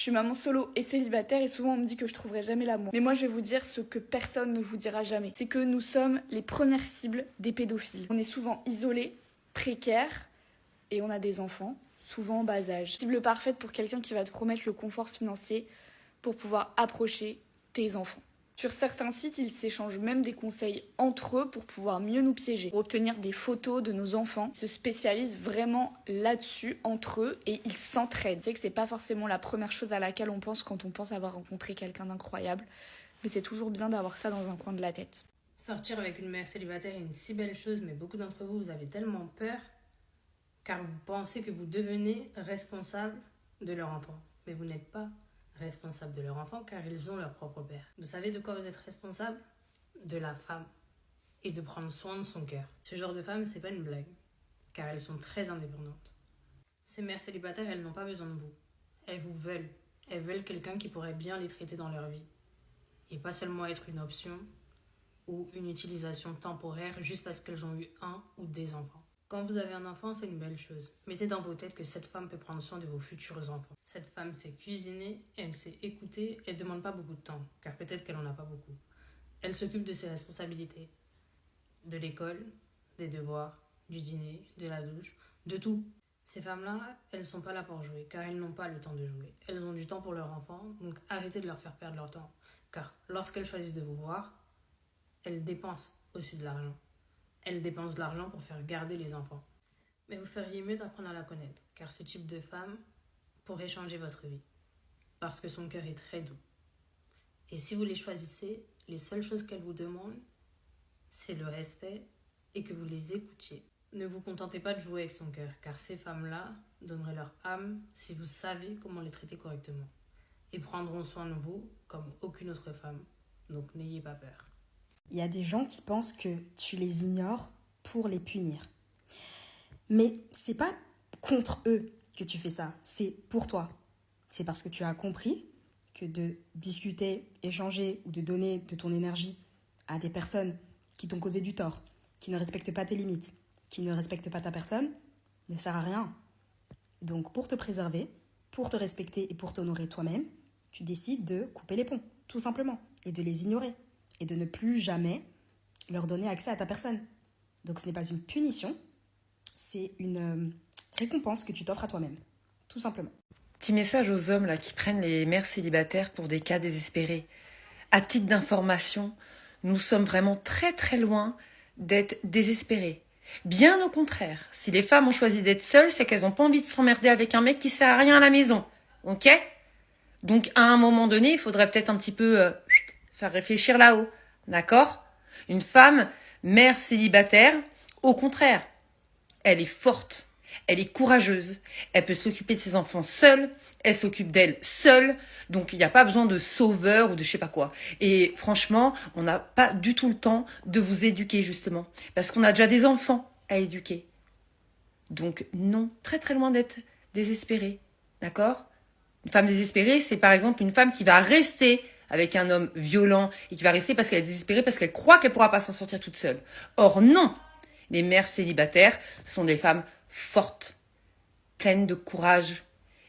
suis maman solo et célibataire et souvent on me dit que je trouverai jamais l'amour. Mais moi je vais vous dire ce que personne ne vous dira jamais. C'est que nous sommes les premières cibles des pédophiles. On est souvent isolés, précaires et on a des enfants, souvent en bas âge. Cible parfaite pour quelqu'un qui va te promettre le confort financier pour pouvoir approcher tes enfants. Sur certains sites, ils s'échangent même des conseils entre eux pour pouvoir mieux nous piéger, pour obtenir des photos de nos enfants. Ils se spécialisent vraiment là-dessus entre eux et ils s'entraident. C'est que c'est pas forcément la première chose à laquelle on pense quand on pense avoir rencontré quelqu'un d'incroyable, mais c'est toujours bien d'avoir ça dans un coin de la tête. Sortir avec une mère célibataire est une si belle chose, mais beaucoup d'entre vous, vous avez tellement peur car vous pensez que vous devenez responsable de leur enfant. Mais vous n'êtes pas responsable de leur enfant car ils ont leur propre père. Vous savez de quoi vous êtes responsable? De la femme et de prendre soin de son cœur. Ce genre de femme, c'est pas une blague car elles sont très indépendantes. Ces mères célibataires, elles n'ont pas besoin de vous. Elles vous veulent. Elles veulent quelqu'un qui pourrait bien les traiter dans leur vie et pas seulement être une option ou une utilisation temporaire juste parce qu'elles ont eu un ou des enfants. Quand vous avez un enfant, c'est une belle chose. Mettez dans vos têtes que cette femme peut prendre soin de vos futurs enfants. Cette femme sait cuisiner, elle sait écouter, elle ne demande pas beaucoup de temps, car peut-être qu'elle n'en a pas beaucoup. Elle s'occupe de ses responsabilités, de l'école, des devoirs, du dîner, de la douche, de tout. Ces femmes-là, elles ne sont pas là pour jouer, car elles n'ont pas le temps de jouer. Elles ont du temps pour leur enfant, donc arrêtez de leur faire perdre leur temps. Car lorsqu'elles choisissent de vous voir, elles dépensent aussi de l'argent. Elle dépense de l'argent pour faire garder les enfants. Mais vous feriez mieux d'apprendre à la connaître, car ce type de femme pourrait changer votre vie, parce que son cœur est très doux. Et si vous les choisissez, les seules choses qu'elle vous demande, c'est le respect et que vous les écoutiez. Ne vous contentez pas de jouer avec son cœur, car ces femmes-là donneraient leur âme si vous savez comment les traiter correctement. Et prendront soin de vous comme aucune autre femme. Donc n'ayez pas peur. Il y a des gens qui pensent que tu les ignores pour les punir. Mais c'est pas contre eux que tu fais ça, c'est pour toi. C'est parce que tu as compris que de discuter, échanger ou de donner de ton énergie à des personnes qui t'ont causé du tort, qui ne respectent pas tes limites, qui ne respectent pas ta personne, ne sert à rien. Donc pour te préserver, pour te respecter et pour t'honorer toi-même, tu décides de couper les ponts, tout simplement, et de les ignorer. Et de ne plus jamais leur donner accès à ta personne. Donc ce n'est pas une punition, c'est une récompense que tu t'offres à toi-même, tout simplement. Petit message aux hommes là qui prennent les mères célibataires pour des cas désespérés. À titre d'information, nous sommes vraiment très très loin d'être désespérés. Bien au contraire, si les femmes ont choisi d'être seules, c'est qu'elles n'ont pas envie de s'emmerder avec un mec qui sert à rien à la maison. Ok? Donc à un moment donné, il faudrait peut-être un petit peu faire réfléchir là-haut. D'accord? Une femme, mère célibataire, au contraire, elle est forte, elle est courageuse, elle peut s'occuper de ses enfants seule, elle s'occupe d'elle seule, donc il n'y a pas besoin de sauveur ou de je sais pas quoi. Et franchement, on n'a pas du tout le temps de vous éduquer justement, parce qu'on a déjà des enfants à éduquer. Donc non, très très loin d'être désespérée, d'accord? Une femme désespérée, c'est par exemple une femme qui va rester avec un homme violent et qui va rester parce qu'elle est désespérée, parce qu'elle croit qu'elle ne pourra pas s'en sortir toute seule. Or non, les mères célibataires sont des femmes fortes, pleines de courage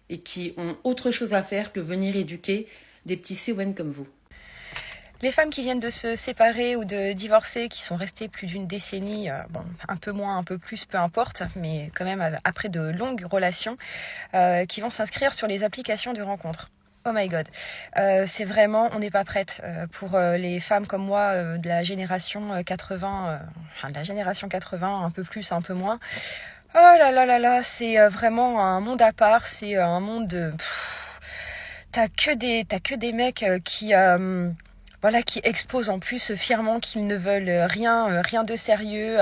et qui ont autre chose à faire que venir éduquer des petits CON comme vous. Les femmes qui viennent de se séparer ou de divorcer, qui sont restées plus d'une décennie, un peu moins, un peu plus, peu importe, mais quand même après de longues relations, qui vont s'inscrire sur les applications de rencontres. Oh my god, c'est vraiment, on n'est pas prête pour les femmes comme moi de la génération 80, de la génération 80, un peu plus, un peu moins. Oh là là là là, c'est vraiment un monde à part, c'est un monde de... T'as que des mecs qui exposent en plus fièrement qu'ils ne veulent rien de sérieux,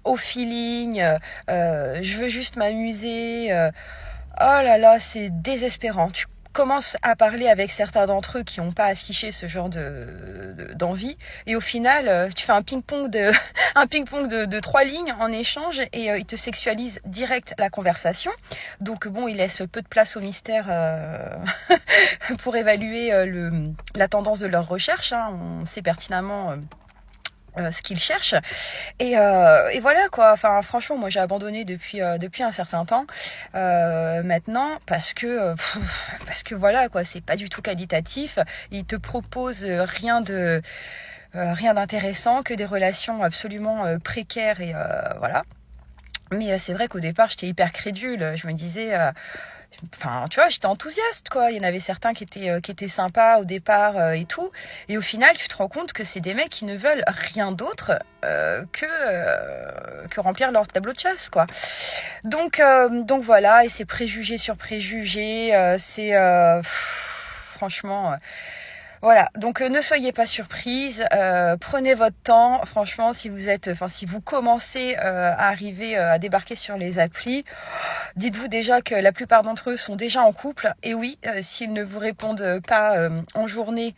au feeling, je veux juste m'amuser. Oh là là, c'est désespérant. Tu commences à parler avec certains d'entre eux qui n'ont pas affiché ce genre d'envie, et au final, tu fais un ping-pong de 3 lignes en échange, et ils te sexualisent direct la conversation. Donc bon, ils laissent peu de place au mystère pour évaluer la tendance de leur recherche. On sait pertinemment ce qu'ils cherchent. Et voilà quoi. Enfin, franchement, moi j'ai abandonné depuis un certain temps maintenant parce que voilà quoi, c'est pas du tout qualitatif. Ils te proposent rien d'intéressant, que des relations absolument précaires et voilà. Mais c'est vrai qu'au départ, j'étais hyper crédule. Je me disais, enfin, tu vois, j'étais enthousiaste, quoi. Il y en avait certains qui étaient sympas au départ et tout. Et au final, tu te rends compte que c'est des mecs qui ne veulent rien d'autre que remplir leur tableau de chasse, quoi. Donc voilà, et c'est préjugé sur préjugé. Franchement. Voilà, donc ne soyez pas surprises, prenez votre temps. Franchement, si vous commencez à arriver à débarquer sur les applis, dites-vous déjà que la plupart d'entre eux sont déjà en couple. Et oui, s'ils ne vous répondent pas en journée,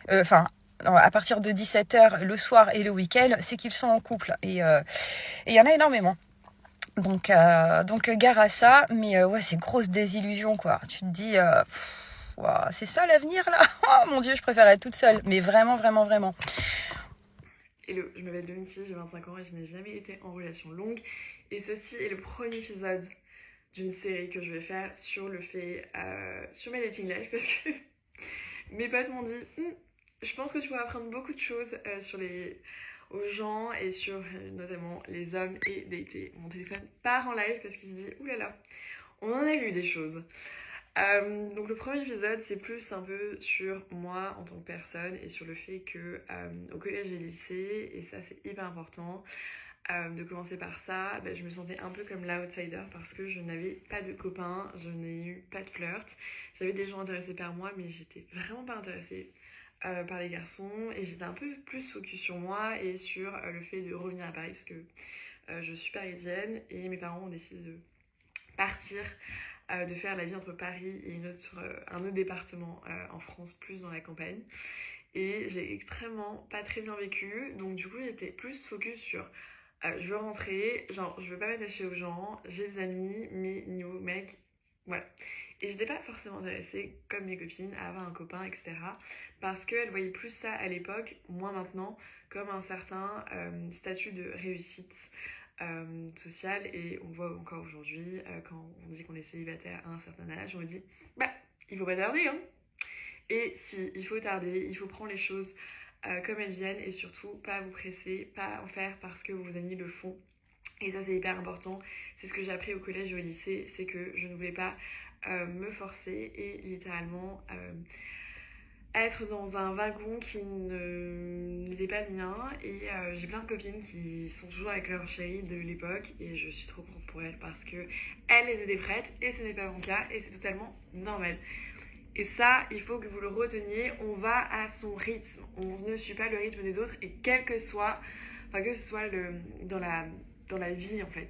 à partir de 17h le soir et le week-end, c'est qu'ils sont en couple. Et il y en a énormément. Donc gare à ça, mais ouais, c'est grosse désillusion, quoi. Tu te dis... Wow, c'est ça l'avenir là. Oh mon dieu, je préfère être toute seule. Mais vraiment, vraiment, vraiment. Hello, je m'appelle Dominique, j'ai 25 ans et je n'ai jamais été en relation longue. Et ceci est le premier épisode d'une série que je vais faire sur le fait, sur ma dating life, parce que mes potes m'ont dit je pense que tu pourras apprendre beaucoup de choses aux gens et sur notamment les hommes et dater. Mon téléphone part en live parce qu'il se dit oulala, on en a vu des choses. Donc le premier épisode c'est plus un peu sur moi en tant que personne et sur le fait que au collège et lycée, et ça c'est hyper important de commencer par ça, je me sentais un peu comme l'outsider parce que je n'avais pas de copains, je n'ai eu pas de flirt, j'avais des gens intéressés par moi mais j'étais vraiment pas intéressée par les garçons et j'étais un peu plus focus sur moi et sur le fait de revenir à Paris parce que je suis parisienne et mes parents ont décidé de partir, de faire la vie entre Paris et un autre département en France, plus dans la campagne. Et j'ai extrêmement pas très bien vécu, donc du coup j'étais plus focus sur je veux rentrer, genre je veux pas m'attacher aux gens, j'ai des amis, mais niveau mec, voilà. Et j'étais pas forcément intéressée, comme mes copines, à avoir un copain, etc. Parce qu'elles voyaient plus ça à l'époque, moins maintenant, comme un certain statut de réussite sociale. Et on voit encore aujourd'hui, quand on dit qu'on est célibataire à un certain âge, on dit il faut pas tarder, hein. Et si, il faut tarder, il faut prendre les choses comme elles viennent et surtout pas vous presser, pas en faire parce que vos amis le font. Et ça c'est hyper important, c'est ce que j'ai appris au collège et au lycée, c'est que je ne voulais pas me forcer et littéralement être dans un wagon qui n'était pas le mien. Et j'ai plein de copines qui sont toujours avec leur chéri de l'époque et je suis trop contente pour elles parce que elles les étaient prêtes et ce n'est pas mon cas et c'est totalement normal. Et ça, il faut que vous le reteniez, on va à son rythme, on ne suit pas le rythme des autres et que ce soit dans la vie en fait,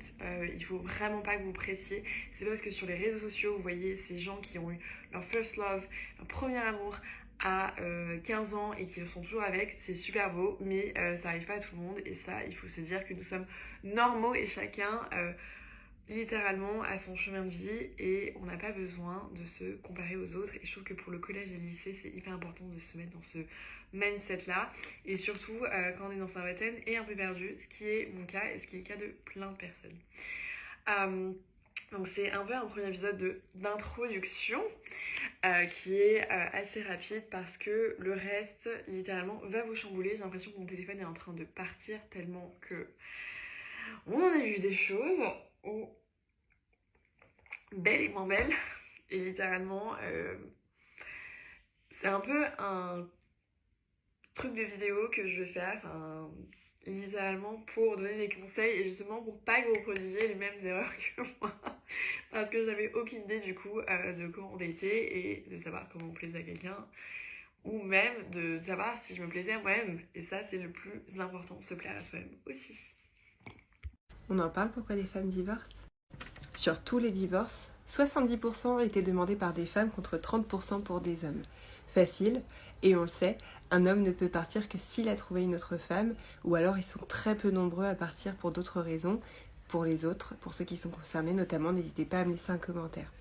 il faut vraiment pas que vous pressiez. C'est pas parce que sur les réseaux sociaux vous voyez ces gens qui ont eu leur first love, leur premier amour à 15 ans et qui le sont toujours avec, c'est super beau, mais ça arrive pas à tout le monde et ça il faut se dire que nous sommes normaux et chacun littéralement à son chemin de vie et on n'a pas besoin de se comparer aux autres. Et je trouve que pour le collège et le lycée c'est hyper important de se mettre dans ce mindset là et surtout quand on est dans sa vingtaine et un peu perdu, ce qui est mon cas et ce qui est le cas de plein de personnes. Donc c'est un peu un premier épisode d'introduction qui est assez rapide parce que le reste littéralement va vous chambouler. J'ai l'impression que mon téléphone est en train de partir tellement que on en a vu des choses belles et moins belles et littéralement c'est un peu un truc de vidéo que je vais faire littéralement pour donner des conseils et justement pour pas que vous reproduisiez les mêmes erreurs que moi parce que j'avais aucune idée du coup de comment dater et de savoir comment plaiser à quelqu'un ou même de savoir si je me plaisais à moi-même et ça c'est le plus important, se plaire à soi-même aussi. On en parle pourquoi les femmes divorcent ? Sur tous les divorces, 70% étaient demandés par des femmes contre 30% pour des hommes. Facile, et on le sait, un homme ne peut partir que s'il a trouvé une autre femme, ou alors ils sont très peu nombreux à partir pour d'autres raisons. Pour les autres, pour ceux qui sont concernés notamment, n'hésitez pas à me laisser un commentaire.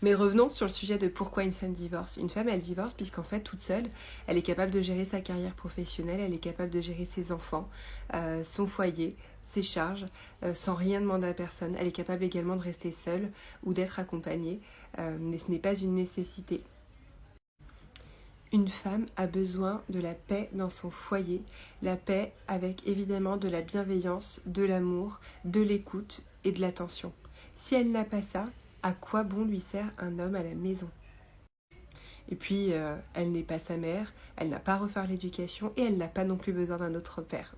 Mais revenons sur le sujet de pourquoi une femme divorce. Une femme, elle divorce puisqu'en fait, toute seule, elle est capable de gérer sa carrière professionnelle, elle est capable de gérer ses enfants, son foyer, ses charges, sans rien demander à personne. Elle est capable également de rester seule ou d'être accompagnée, mais ce n'est pas une nécessité. Une femme a besoin de la paix dans son foyer, la paix avec évidemment de la bienveillance, de l'amour, de l'écoute et de l'attention. Si elle n'a pas ça, à quoi bon lui sert un homme à la maison? Et puis, elle n'est pas sa mère, elle n'a pas à refaire l'éducation et elle n'a pas non plus besoin d'un autre père.